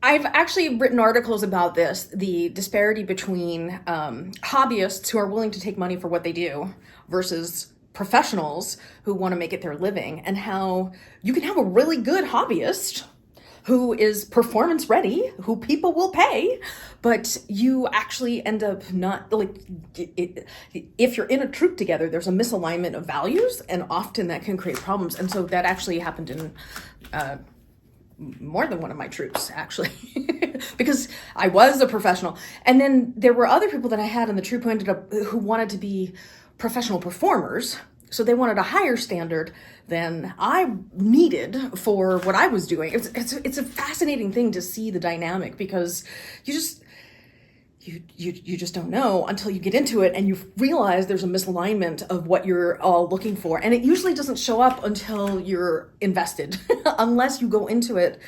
I've actually written articles about this, the disparity between hobbyists who are willing to take money for what they do versus professionals who want to make it their living, and how you can have a really good hobbyist who is performance ready, who people will pay, but you actually end up not, like, if you're in a troupe together, there's a misalignment of values, and often that can create problems. And so that actually happened in more than one of my troupes, actually, because I was a professional. And then there were other people that I had in the troupe who wanted to be professional performers. So they wanted a higher standard than I needed for what I was doing. It's a fascinating thing to see the dynamic, because you just don't know until you get into it and you realize there's a misalignment of what you're all looking for. And it usually doesn't show up until you're invested, unless you go into it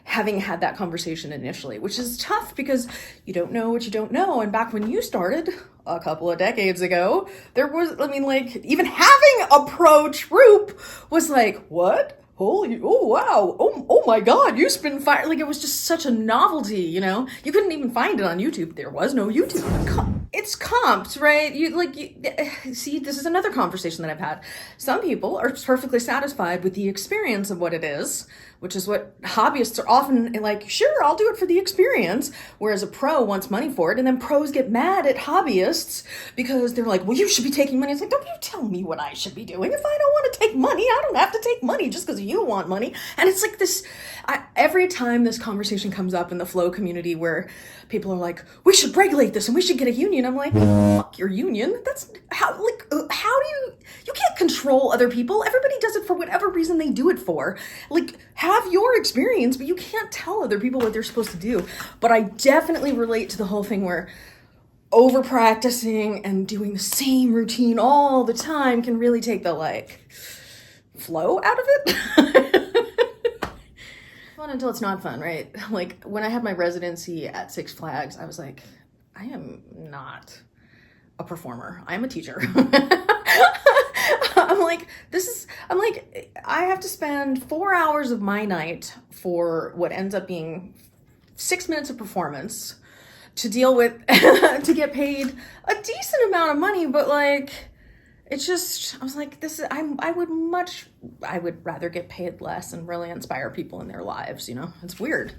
having had that conversation initially, which is tough because you don't know what you don't know. And back when you started a couple of decades ago, there was, I mean, like, even having a pro troupe was like, what? Holy, oh wow, oh my God, you spin fire. Like, it was just such a novelty, you know? You couldn't even find it on YouTube. There was no YouTube. It's comped, right? See, this is another conversation that I've had. Some people are perfectly satisfied with the experience of what it is, which is what hobbyists are often like, sure, I'll do it for the experience. Whereas a pro wants money for it. And then pros get mad at hobbyists because they're like, well, you should be taking money. It's like, don't you tell me what I should be doing. If I don't want to take money, I don't have to take money just because you want money. And it's like this, every time this conversation comes up in the flow community where people are like, we should regulate this and we should get a union. I'm like, fuck your union. That's how do you can't control other people. Everybody does it for whatever reason they do it for. Like, have your experience, but you can't tell other people what they're supposed to do. But I definitely relate to the whole thing where over practicing and doing the same routine all the time can really take the, like, flow out of it. Fun until it's not fun, right? Like, when I had my residency at Six Flags, I was like, I am not a performer. I'm a teacher. I'm like, I have to spend 4 hours of my night for what ends up being 6 minutes of performance to deal with, to get paid a decent amount of money. But like, it's just, I was like, I would rather get paid less and really inspire people in their lives, you know? It's weird.